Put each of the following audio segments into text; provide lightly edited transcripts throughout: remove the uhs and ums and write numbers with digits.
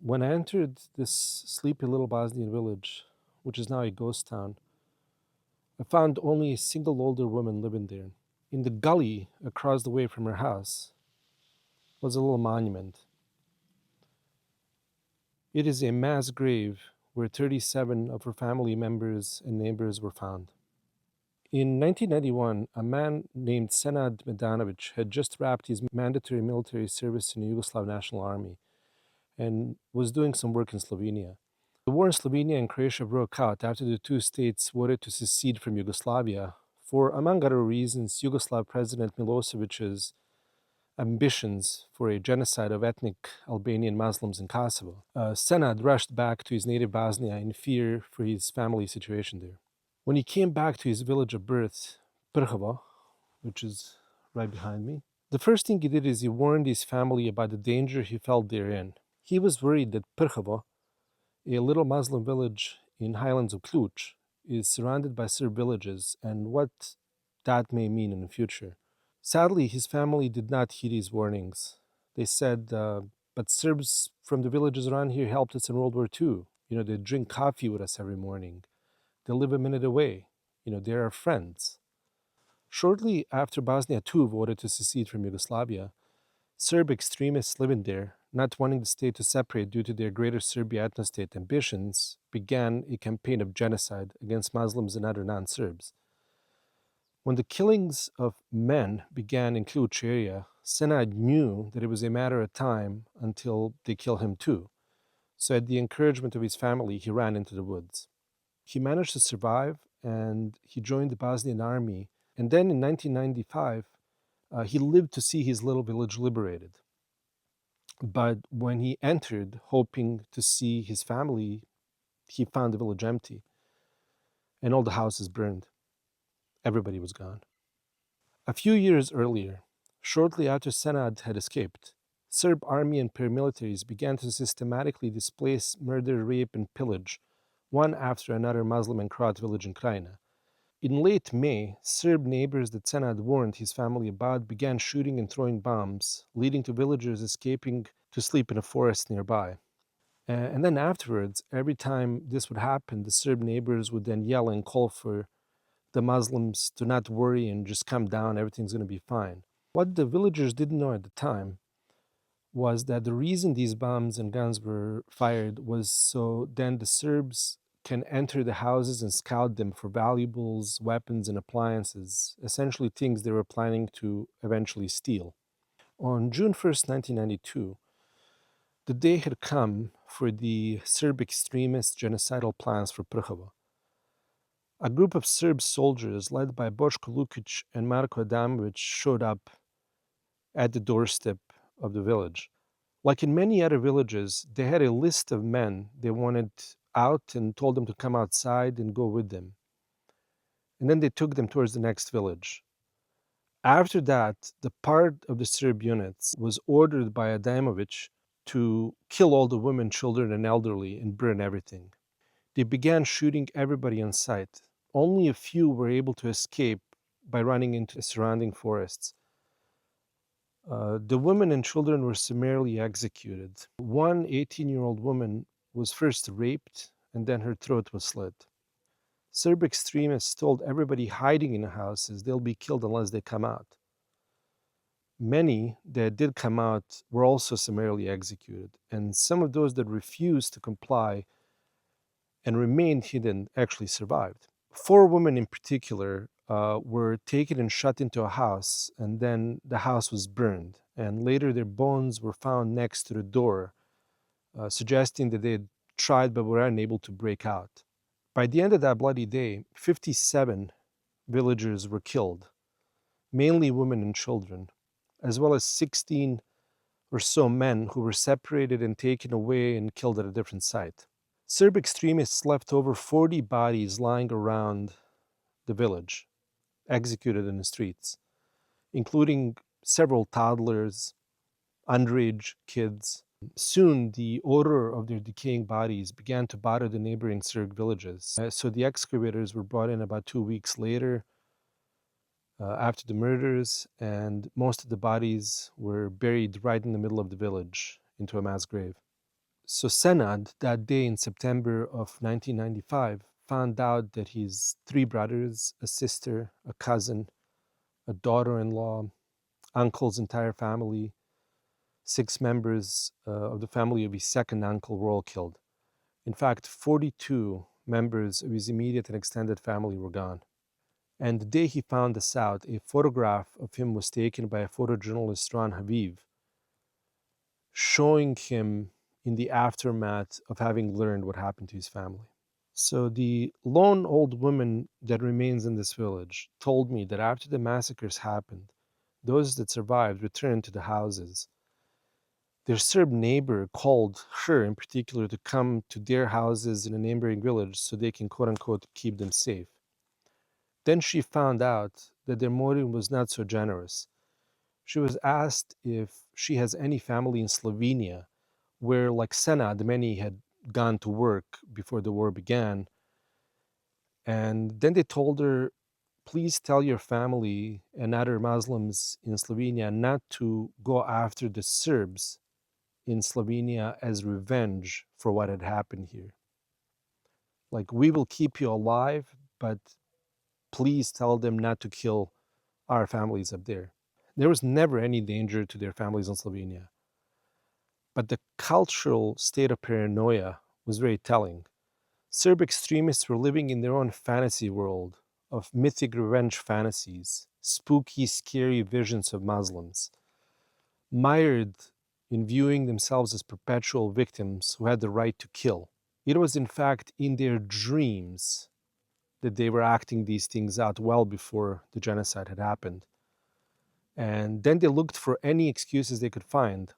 When I entered this sleepy little Bosnian village, which is now a ghost town, I found only a single older woman living there. In the gully across the way from her house was a little monument. It is a mass grave where 37 of her family members and neighbors were found. In 1991, a man named Senad Medanovic had just wrapped his mandatory military service in the Yugoslav National Army and was doing some work in Slovenia. The war in Slovenia and Croatia broke out after the two states voted to secede from Yugoslavia for, among other reasons, Yugoslav President Milosevic's ambitions for a genocide of ethnic Albanian Muslims in Kosovo. Senad rushed back to his native Bosnia in fear for his family situation there. When he came back to his village of birth, Prhovo, which is right behind me, the first thing he did is he warned his family about the danger he felt therein. He was worried that Prhovo, a little Muslim village in highlands of Ključ, is surrounded by Serb villages and what that may mean in the future. Sadly, his family did not heed his warnings. They said, but Serbs from the villages around here helped us in World War II. They drink coffee with us every morning. They live a minute away. They're our friends. Shortly after Bosnia too voted to secede from Yugoslavia, Serb extremists living there, not wanting the state to separate due to their greater Serbia ethno-state ambitions, began a campaign of genocide against Muslims and other non-Serbs. When the killings of men began in Ključ area, Senad knew that it was a matter of time until they kill him too. So at the encouragement of his family, he ran into the woods. He managed to survive and he joined the Bosnian army. And then in 1995, he lived to see his little village liberated. But when he entered, hoping to see his family, he found the village empty and all the houses burned. Everybody was gone. A few years earlier, shortly after Senad had escaped, Serb army and paramilitaries began to systematically displace, murder, rape, and pillage one after another Muslim and Croat village in Krajina. In late May, Serb neighbors that Senad warned his family about began shooting and throwing bombs, leading to villagers escaping to sleep in a forest nearby. And then afterwards, every time this would happen, the Serb neighbors would then yell and call for the Muslims to not worry and just come down, everything's going to be fine. What the villagers didn't know at the time was that the reason these bombs and guns were fired was so then the Serbs can enter the houses and scout them for valuables, weapons, and appliances, essentially things they were planning to eventually steal. On June 1st, 1992, the day had come for the Serb extremist genocidal plans for Prhovo. A group of Serb soldiers led by Boško Lukic and Marko Adamovic showed up at the doorstep of the village. Like in many other villages, they had a list of men they wanted out and told them to come outside and go with them. And then they took them towards the next village. After that, the part of the Serb units was ordered by Adamovic to kill all the women, children, and elderly and burn everything. They began shooting everybody on sight. Only a few were able to escape by running into surrounding forests. The women and children were summarily executed. One 18-year-old woman was first raped and then her throat was slit. Serb extremists told everybody hiding in the houses they'll be killed unless they come out. Many that did come out were also summarily executed, and some of those that refused to comply and remained hidden actually survived. 4 women in particular were taken and shut into a house, and then the house was burned. And later their bones were found next to the door, suggesting that they had tried but were unable to break out. By the end of that bloody day, 57 villagers were killed, mainly women and children, as well as 16 or so men who were separated and taken away and killed at a different site. Serb extremists left over 40 bodies lying around the village, executed in the streets, including several toddlers, underage kids. Soon, the odor of their decaying bodies began to bother the neighboring Serb villages. So the excavators were brought in about 2 weeks later after the murders, and most of the bodies were buried right in the middle of the village into a mass grave. So Senad, that day in September of 1995, found out that his three brothers, a sister, a cousin, a daughter-in-law, uncle's entire family, six members of the family of his second uncle were all killed. In fact, 42 members of his immediate and extended family were gone. And the day he found this out, a photograph of him was taken by a photojournalist, Ron Haviv, showing him in the aftermath of having learned what happened to his family. So the lone old woman that remains in this village told me that after the massacres happened, those that survived returned to the houses. Their Serb neighbor called her in particular to come to their houses in a neighboring village so they can, quote unquote, keep them safe. Then she found out that their motive was not so generous. She was asked if she has any family in Slovenia, where, like Senad, many had gone to work before the war began. And then they told her, please tell your family and other Muslims in Slovenia not to go after the Serbs in Slovenia as revenge for what had happened here. Like, we will keep you alive, but please tell them not to kill our families up there. There was never any danger to their families in Slovenia. But the cultural state of paranoia was very telling. Serb extremists were living in their own fantasy world of mythic revenge fantasies, spooky, scary visions of Muslims, mired in viewing themselves as perpetual victims who had the right to kill. It was, in fact, in their dreams that they were acting these things out well before the genocide had happened. And then they looked for any excuses they could find,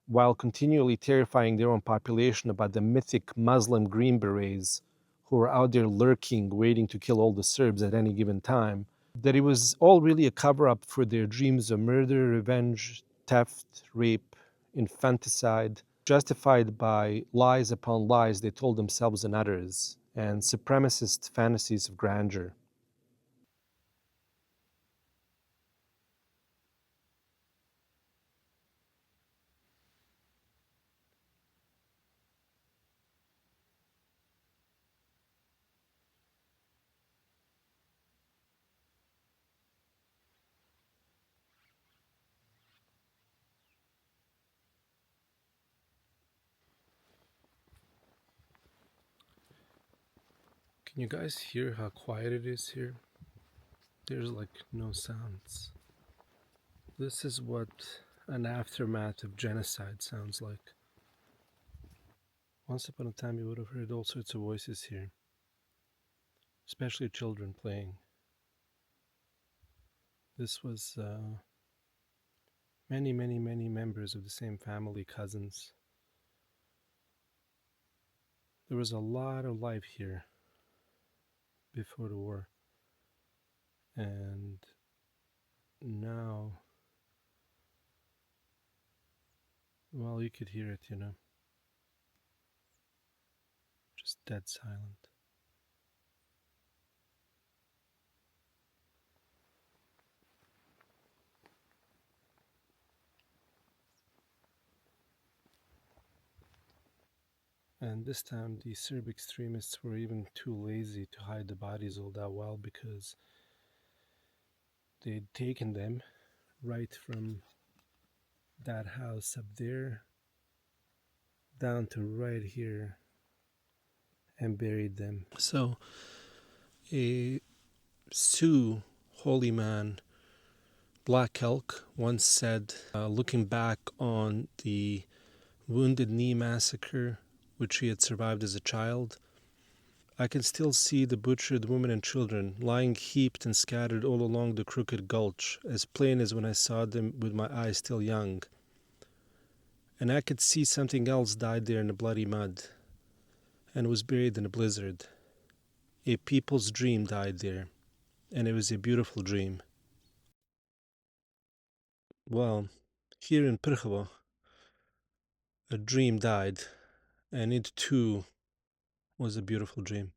while continually terrifying their own population about the mythic Muslim Green Berets who were out there lurking, waiting to kill all the Serbs at any given time, that it was all really a cover-up for their dreams of murder, revenge, theft, rape, infanticide, justified by lies upon lies they told themselves and others, and supremacist fantasies of grandeur. Can you guys hear how quiet it is here? There's like no sounds. This is what an aftermath of genocide sounds like. Once upon a time, you would have heard all sorts of voices here, especially children playing. This was many, many, many members of the same family, cousins. There was a lot of life here before the war. And now, well, you could hear it, just dead silent. And this time, the Serb extremists were even too lazy to hide the bodies all that well, because they'd taken them right from that house up there down to right here and buried them. So a Sioux holy man, Black Elk, once said, looking back on the Wounded Knee massacre, which he had survived as a child, I can still see the butchered women and children lying heaped and scattered all along the crooked gulch, as plain as when I saw them with my eyes still young. And I could see something else died there in the bloody mud and was buried in a blizzard. A people's dream died there, and it was a beautiful dream. Well, here in Prhovo, a dream died, and it too was a beautiful dream.